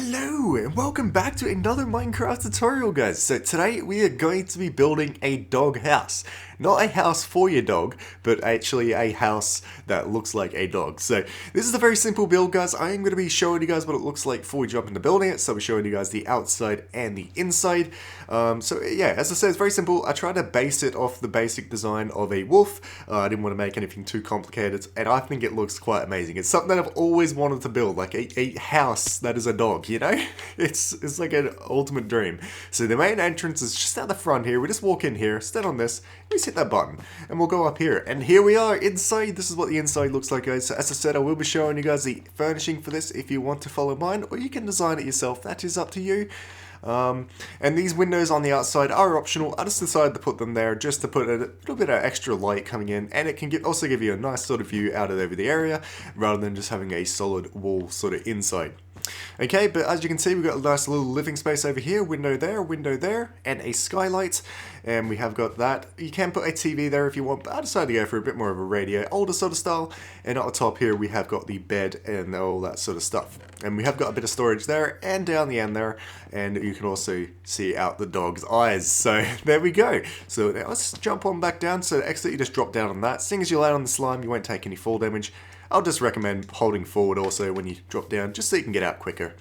Hello and welcome back to another Minecraft tutorial, guys. So today we are going to be building a dog house. Not a house for your dog, but actually a house that looks like a dog. So this is a very simple build, guys. I am going to be showing you guys what it looks like before we jump into building it. So we're showing you guys the outside and the inside. So yeah, as I said, it's very simple. I tried to base it off the basic design of a wolf. I didn't want to make anything too complicated, and I think it looks quite amazing. It's something that I've always wanted to build, like a house that is a dog, you know? It's like an ultimate dream. So the main entrance is just at the front here. We just walk in here, stand on this, we just hit that button, and we'll go up here. And here we are inside. This is what the inside looks like, guys. So as I said, I will be showing you guys the furnishing for this if you want to follow mine, or you can design it yourself. That is up to you. And these windows on the outside are optional. I just decided to put them there just to put a little bit of extra light coming in, and it can also give you a nice sort of view out over the area rather than just having a solid wall sort of inside. Okay, but as you can see, we've got a nice little living space over here, window there, and a skylight, and we have got that. You can put a TV there if you want, but I decided to go for a bit more of a radio, older sort of style, and at the top here we have got the bed and all that sort of stuff. And we have got a bit of storage there, and down the end there, and you can also see out the dog's eyes, so there we go. So now let's jump on back down. So to exit, you just drop down on that. Seeing as you land on the slime, you won't take any fall damage. I'll just recommend holding forward also when you drop down, just so you can get out quicker.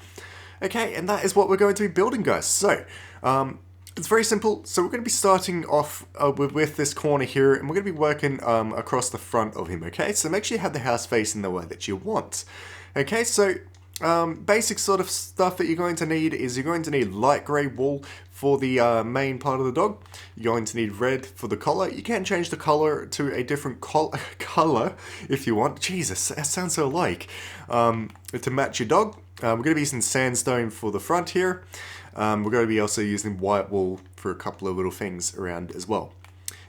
Okay, and that is what we're going to be building, guys. So, it's very simple. So we're going to be starting off with this corner here, and we're going to be working across the front of him, okay? So make sure you have the house facing the way that you want. Okay, so basic sort of stuff that you're going to need is you're going to need light grey wool for the main part of the dog. You're going to need red for the collar. You can change the color to a different color if you want. Jesus, that sounds so alike. To match your dog. We're going to be using sandstone for the front here. We're going to be also using white wool for a couple of little things around as well.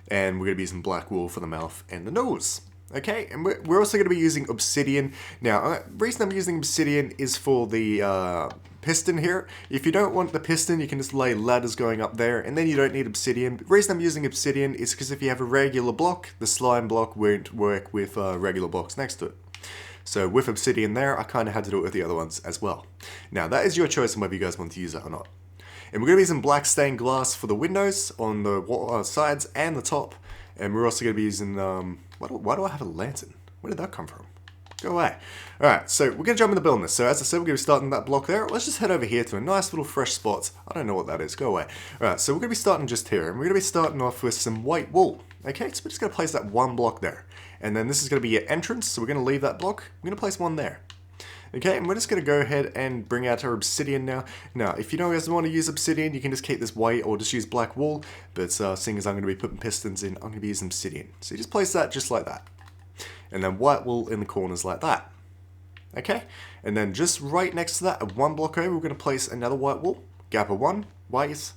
And we're going to be using black wool for the mouth and the nose. Okay, and we're also going to be using obsidian. Now, the reason I'm using obsidian is for the piston here. If you don't want the piston, you can just lay ladders going up there, and then you don't need obsidian. The reason I'm using obsidian is because if you have a regular block, the slime block won't work with regular blocks next to it. So with obsidian there, I kind of had to do it with the other ones as well. Now, that is your choice on whether you guys want to use that or not. And we're going to be using black stained glass for the windows on the sides and the top. And we're also going to be using, why do I have a lantern? Where did that come from? Go away. Alright, so we're going to jump into building this. So as I said, we're going to be starting that block there. Let's just head over here to a nice little fresh spot. I don't know what that is. Go away. Alright, so we're going to be starting just here. And we're going to be starting off with some white wool. Okay, so we're just going to place that one block there. And then this is going to be your entrance. So we're going to leave that block. We're going to place one there. Okay, and we're just going to go ahead and bring out our obsidian now. Now, if you don't guys want to use obsidian, you can just keep this white or just use black wool. But seeing as I'm going to be putting pistons in, I'm going to be using obsidian. So you just place that just like that. And then white wool in the corners like that. Okay, and then just right next to that, at one block over, we're going to place another white wool. Gap of one, white,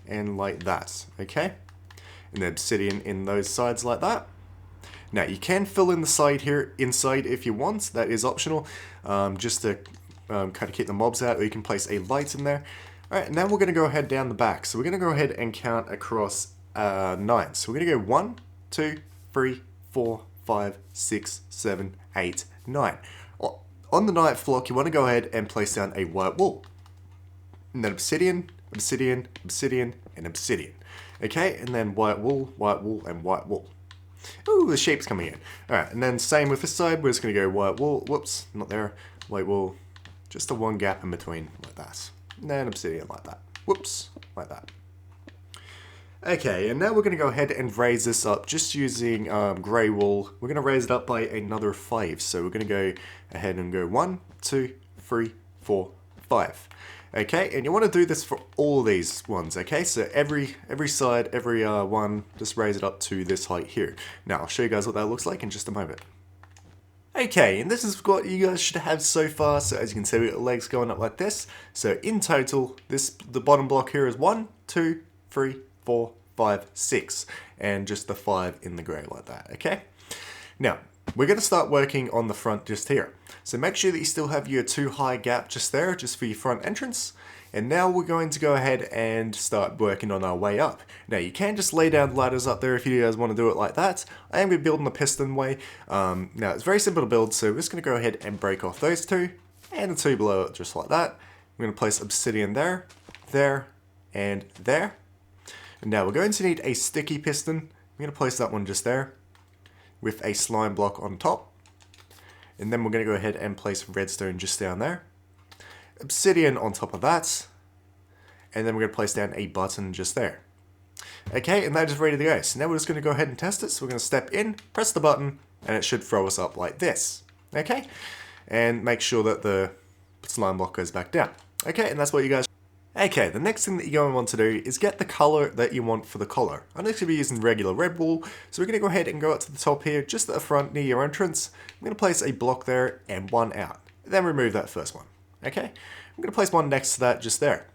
and like that. Okay, and then obsidian in those sides like that. Now, you can fill in the side here inside if you want. That is optional, just to kind of keep the mobs out, or you can place a light in there. Alright, and then we're going to go ahead down the back. So we're going to go ahead and count across 9. So we're going to go 1, 2, 3, 4, 5, 6, 7, 8, 9. On the 9th block, you want to go ahead and place down a white wool. And then obsidian, obsidian, obsidian, and obsidian. Okay, and then white wool, and white wool. Ooh, the shape's coming in. Alright, and then same with this side, we're just going to go white wool, whoops, not there, white wool, just the one gap in between, like that. And then obsidian like that. Whoops, like that. Okay, and now we're going to go ahead and raise this up just using grey wool. We're going to raise it up by another 5. So we're going to go ahead and go 1, 2, 3, 4, 5. Okay, and you want to do this for all these ones, okay? So every side, every one, just raise it up to this height here. Now, I'll show you guys what that looks like in just a moment. Okay, and this is what you guys should have so far. So as you can see, we've got legs going up like this. So in total, the bottom block here is 1, 2, 3, 4, 5, 6. And just the 5 in the grey like that, okay? Now, we're going to start working on the front just here. So make sure that you still have your 2 high gap just there, just for your front entrance. And now we're going to go ahead and start working on our way up. Now you can just lay down ladders up there if you guys want to do it like that. I am going to be building the piston way. Now it's very simple to build, so we're just going to go ahead and break off those 2. And the 2 below it just like that. We're going to place obsidian there, there, and there. And now we're going to need a sticky piston. I'm going to place that one just there with a slime block on top. And then we're going to go ahead and place redstone just down there. Obsidian on top of that. And then we're going to place down a button just there. Okay, and that is ready to go. So now we're just going to go ahead and test it. So we're going to step in, press the button, and it should throw us up like this. Okay, and make sure that the slime block goes back down. Okay, and that's what you guys... Okay, the next thing that you're going to want to do is get the color that you want for the collar. I'm going to be using regular red wool, so we're going to go ahead and go up to the top here, just at the front near your entrance. I'm going to place a block there and one out. Then remove that first one. Okay, I'm going to place one next to that just there.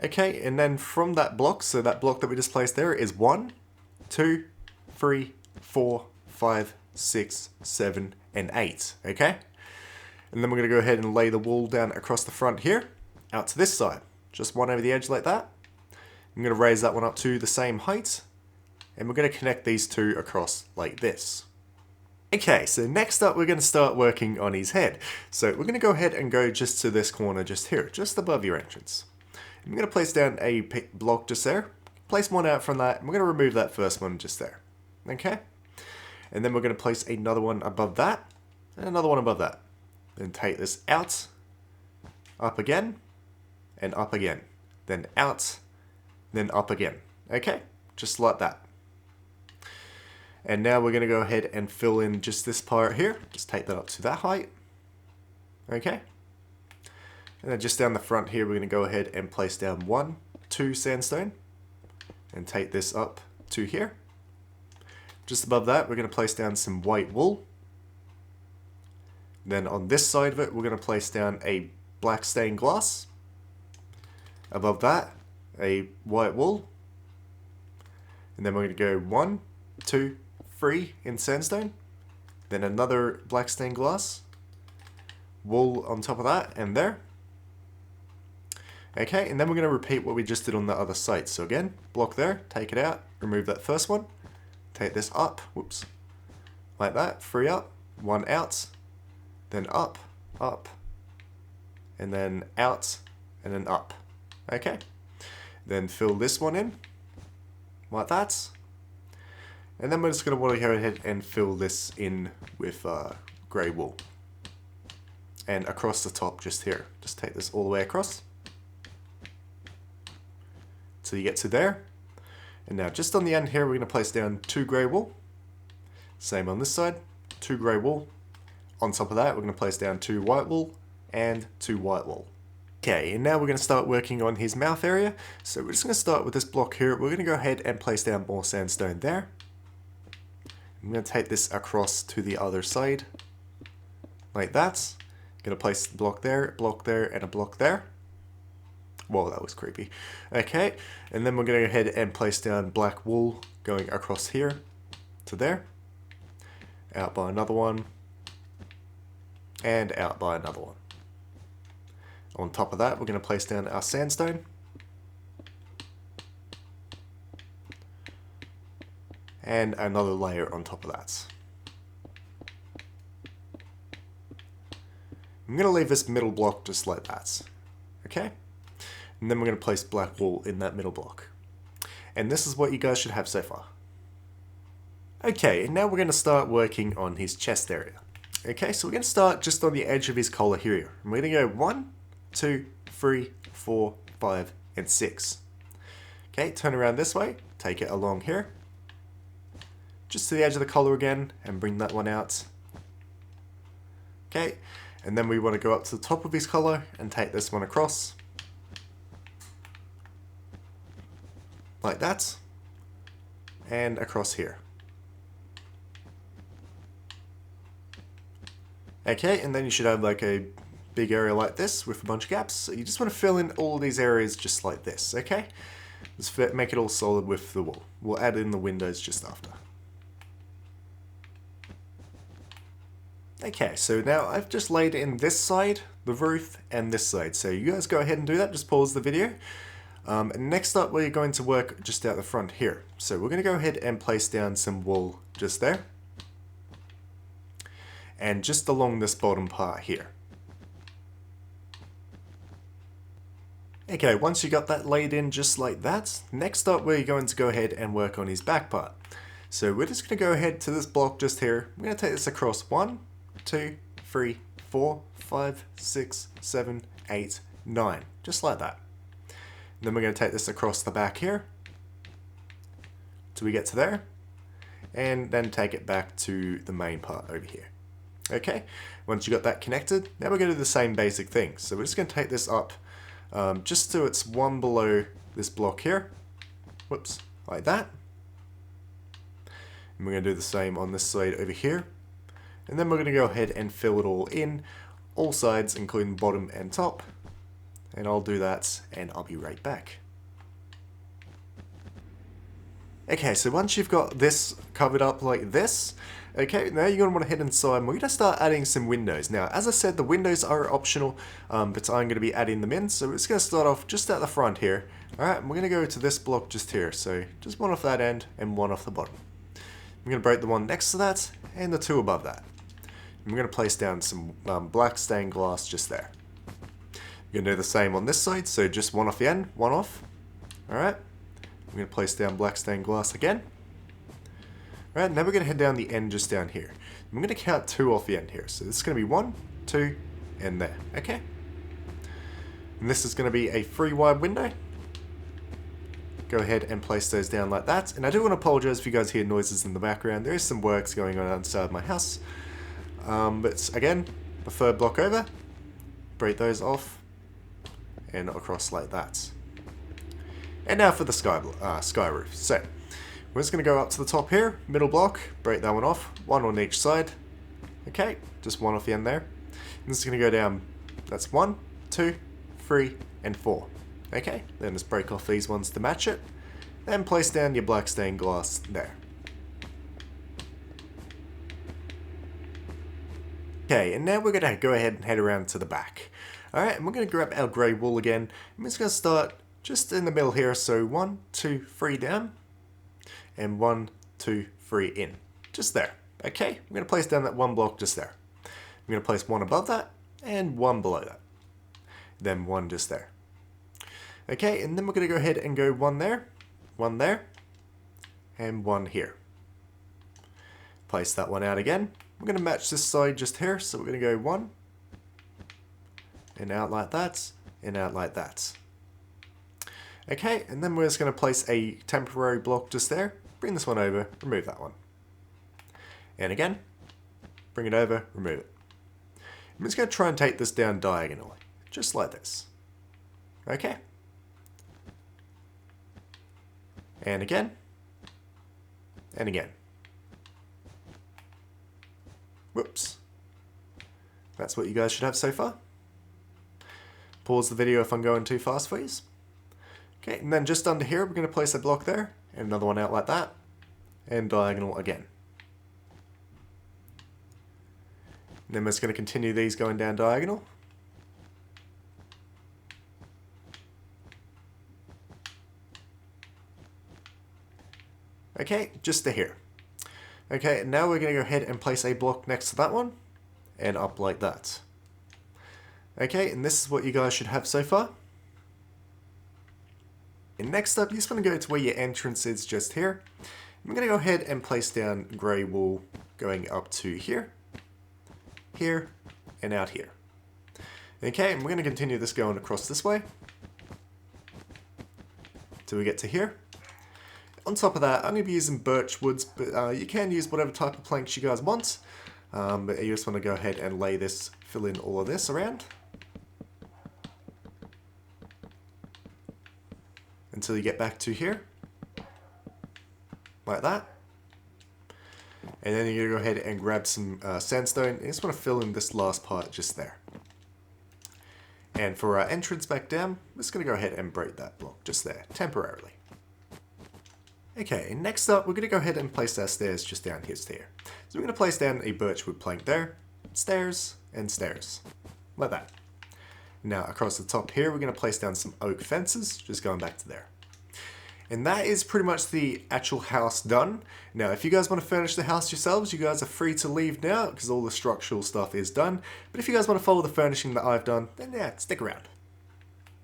Okay, and then from that block, so that block that we just placed there is 1, 2, 3, 4, 5, 6, 7, and 8. Okay, and then we're going to go ahead and lay the wool down across the front here, out to this side. Just one over the edge like that. I'm going to raise that one up to the same height, and we're going to connect these two across like this. Okay, so next up we're going to start working on his head. So we're going to go ahead and go just to this corner just here, just above your entrance. I'm going to place down a block just there, place one out from that, and we're going to remove that first one just there. Okay? And then we're going to place another one above that, and another one above that. Then take this out, up again, and up again. Then out, then up again. Okay? Just like that. And now we're going to go ahead and fill in just this part here. Just take that up to that height. Okay? And then just down the front here, we're going to go ahead and place down 1, 2 sandstone. And take this up to here. Just above that, we're going to place down some white wool. Then on this side of it, we're going to place down a black stained glass. Above that, a white wool. And then we're going to go 1, 2, 3 in sandstone. Then another black stained glass. Wool on top of that, and there. Okay, and then we're going to repeat what we just did on the other side. So again, block there, take it out, remove that first one, take this up, whoops, like that, 3 up, 1 out, then up, up, and then out, and then up. Okay, then fill this one in, like that, and then we're just going to want to go ahead and fill this in with grey wool. And across the top just here, just take this all the way across. So you get to there. And now just on the end here, we're going to place down 2 grey wool. Same on this side, 2 grey wool. On top of that, we're going to place down 2 white wool and 2 white wool. Okay, and now we're going to start working on his mouth area. So we're just going to start with this block here. We're going to go ahead and place down more sandstone there. I'm going to take this across to the other side, like that. Going to place the block there, and a block there. Whoa, that was creepy. Okay, and then we're going to go ahead and place down black wool going across here to there. Out by another one. And out by another one. On top of that, we're going to place down our sandstone. And another layer on top of that. I'm going to leave this middle block just like that. Okay? And then we're going to place black wool in that middle block. And this is what you guys should have so far. Okay, and now we're going to start working on his chest area. Okay, so we're going to start just on the edge of his collar here. And we're going to go 1, 2, 3, 4, 5, and 6. Okay, turn around this way, take it along here. Just to the edge of the collar again, and bring that one out. Okay, and then we want to go up to the top of his collar and take this one across. Like that. And across here. Okay, and then you should have like a big area like this with a bunch of gaps. So you just want to fill in all of these areas just like this, okay? Just make it all solid with the wool. We'll add in the windows just after. Okay, so now I've just laid in this side, the roof, and this side. So you guys go ahead and do that, just pause the video. And next up, we're going to work just out the front here. So we're going to go ahead and place down some wool just there. And just along this bottom part here. Okay, once you got that laid in just like that, next up we're going to go ahead and work on his back part. So we're just going to go ahead to this block just here. We're going to take this across 1, 2, 3, 4, 5, 6, 7, 8, 9. Just like that. And then we're going to take this across the back here till we get to there. And then take it back to the main part over here. Okay, once you got that connected, now we're going to do the same basic thing. So we're just going to take this up just so it's one below this block here. Whoops, like that. And we're going to do the same on this side over here. And then we're going to go ahead and fill it all in, all sides, including bottom and top. And I'll do that, and I'll be right back. Okay, so once you've got this covered up like this, okay, now you're going to want to head inside and we're going to start adding some windows. Now, as I said, the windows are optional, but I'm going to be adding them in. So we're just going to start off just at the front here. Alright, and we're going to go to this block just here. So just one off that end and one off the bottom. I'm going to break the one next to that and the two above that. And we're going to place down some black stained glass just there. We're going to do the same on this side, so just one off the end, one off. Alright. I'm going to place down black stained glass again. Alright, now we're going to head down the end just down here. I'm going to count 2 off the end here. So this is going to be 1, 2, and there. Okay? And this is going to be a 3 wide window. Go ahead and place those down like that. And I do want to apologize if you guys hear noises in the background. There is some works going on outside my house. But again, the third block over. Break those off. And across like that. And now for the sky roof. So, we're just going to go up to the top here, middle block, break that one off, one on each side. Okay, just one off the end there. And this is going to go down, that's 1, 2, 3, and 4. Okay, then just break off these ones to match it. Then place down your black stained glass there. Okay, and now we're going to go ahead and head around to the back. Alright, and we're going to grab our grey wool again. I'm just going to start just in the middle here, so 1, 2, 3 down, and 1, 2, 3 in. Just there. Okay, I'm going to place down that one block just there. I'm going to place one above that, and one below that. Then one just there. Okay, and then we're going to go ahead and go one there, and one here. Place that one out again. We're going to match this side just here, so we're going to go 1, and out like that, and out like that. Okay, and then we're just going to place a temporary block just there, bring this one over, remove that one. And again, bring it over, remove it. I'm just going to try and take this down diagonally, just like this. Okay. And again, and again. Whoops. That's what you guys should have so far. Pause the video if I'm going too fast for you. Okay, and then just under here, we're going to place a block there, and another one out like that, and diagonal again. And then we're just going to continue these going down diagonal. Okay, just to here. Okay, and now we're going to go ahead and place a block next to that one, and up like that. Okay, and this is what you guys should have so far. And next up, you just want to go to where your entrance is just here. I'm going to go ahead and place down grey wool going up to here, here, and out here. Okay, and we're going to continue this going across this way till we get to here. On top of that, I'm going to be using birch woods, but you can use whatever type of planks you guys want. But you just want to go ahead and lay this, fill in all of this around. Until you get back to here. Like that. And then you're going to go ahead and grab some sandstone. You just want to fill in this last part just there. And for our entrance back down, I'm just going to go ahead and break that block just there, temporarily. Okay, next up, we're going to go ahead and place our stairs just down here. So we're going to place down a birchwood plank there, stairs, and stairs. Like that. Now, across the top here, we're going to place down some oak fences, just going back to there. And that is pretty much the actual house done. Now, if you guys want to furnish the house yourselves, you guys are free to leave now, because all the structural stuff is done. But if you guys want to follow the furnishing that I've done, then yeah, stick around.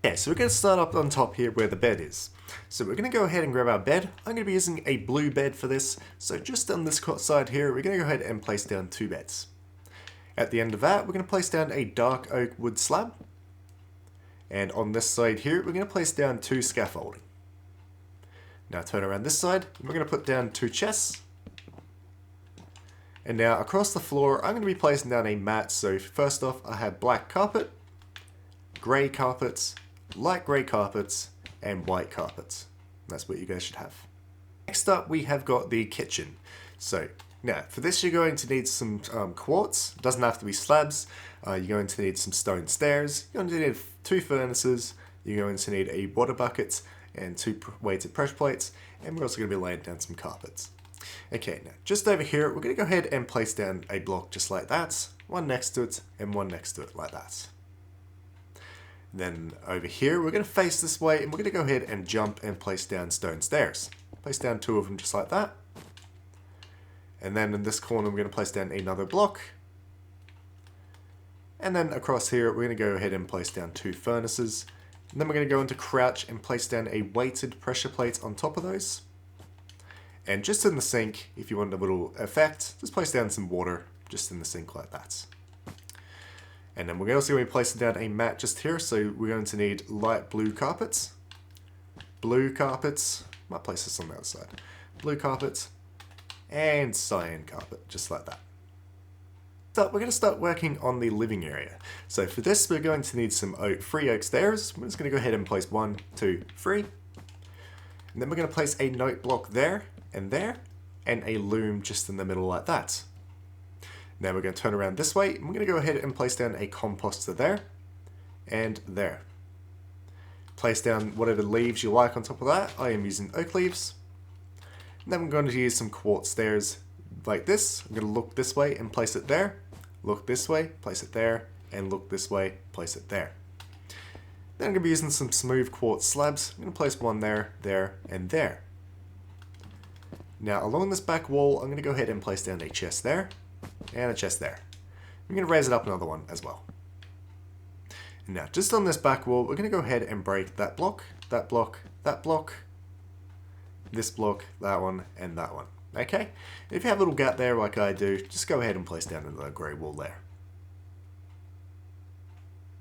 Yeah, so we're going to start up on top here where the bed is. So we're going to go ahead and grab our bed. I'm going to be using a blue bed for this. So just on this side here, we're going to go ahead and place down 2 beds. At the end of that, we're going to place down a dark oak wood slab. And on this side here, we're going to place down 2 scaffolding. Now turn around this side, and we're going to put down 2 chests. And now across the floor, I'm going to be placing down a mat. So first off, I have black carpet, grey carpets, light grey carpets, and white carpets. That's what you guys should have. Next up, we have got the kitchen. So now for this, you're going to need some quartz. It doesn't have to be slabs. You're going to need some stone stairs. You're going to need 2 furnaces. You're going to need a water bucket and 2 weighted pressure plates. And we're also going to be laying down some carpets. Okay, now just over here, we're going to go ahead and place down a block just like that. One next to it and one next to it like that. Then over here, we're going to face this way and we're going to go ahead and jump and place down stone stairs. Place down 2 of them just like that. And then in this corner, we're going to place down another block. And then across here, we're going to go ahead and place down 2 furnaces. And then we're going to go into crouch and place down a weighted pressure plate on top of those. And just in the sink, if you want a little effect, just place down some water just in the sink like that. And then we're also going to be placing down a mat just here, so we're going to need light blue carpets, might place this on the other side, blue carpets, and cyan carpet, just like that. So we're going to start working on the living area. So for this, we're going to need some 3 oak stairs. We're just going to go ahead and place 1, 2, 3. And then we're going to place a note block there, and a loom just in the middle like that. Now we're going to turn around this way, and we're going to go ahead and place down a composter there, and there. Place down whatever leaves you like on top of that. I am using oak leaves. And then I'm going to use some quartz stairs like this. I'm going to look this way and place it there. Look this way, place it there, and look this way, place it there. Then I'm going to be using some smooth quartz slabs. I'm going to place 1 there, there, and there. Now along this back wall, I'm going to go ahead and place down a chest there, and a chest there. I'm going to raise it up another one as well. And now just on this back wall, we're going to go ahead and break that block, that block, that block, this block, that one, and that one. Okay? And if you have a little gap there like I do, just go ahead and place down another grey wall there.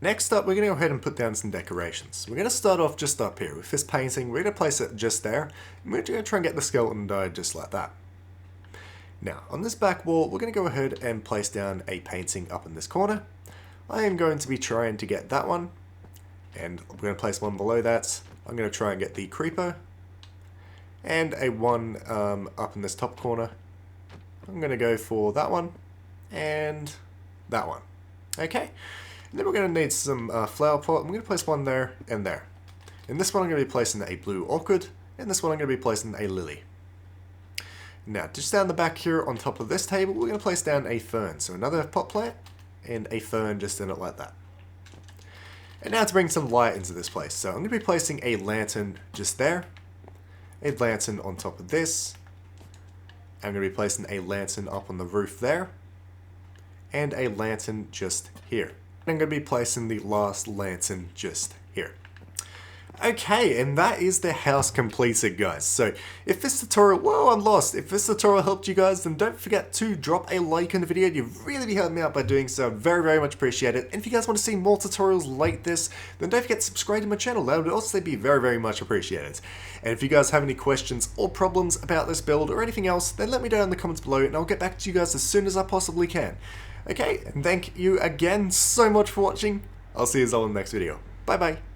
Next up, we're going to go ahead and put down some decorations. We're going to start off just up here with this painting. We're going to place it just there, and we're going to try and get the skeleton died just like that. Now, on this back wall, we're going to go ahead and place down a painting up in this corner. I am going to be trying to get that one, and I'm going to place 1 below that. I'm going to try and get the creeper, and a 1 up in this top corner. I'm going to go for that one, and that one. Okay, and then we're going to need some flower pot. I'm going to place 1 there and there. In this one, I'm going to be placing a blue orchid, and this one I'm going to be placing a lily. Now, just down the back here on top of this table, we're going to place down a fern. So another pot plant and a fern just in it like that. And now to bring some light into this place. So I'm going to be placing a lantern just there, a lantern on top of this. I'm going to be placing a lantern up on the roof there, and a lantern just here. I'm going to be placing the last lantern just here. Okay, and that is the house completed, guys. So if this tutorial, whoa, I'm lost. If this tutorial helped you guys, then don't forget to drop a like on the video. You've really helped me out by doing so. Very, very much appreciate it. And if you guys want to see more tutorials like this, then don't forget to subscribe to my channel. That would also be very, very much appreciated. And if you guys have any questions or problems about this build or anything else, then let me know in the comments below, and I'll get back to you guys as soon as I possibly can. Okay, and thank you again so much for watching. I'll see you all in the next video. Bye-bye.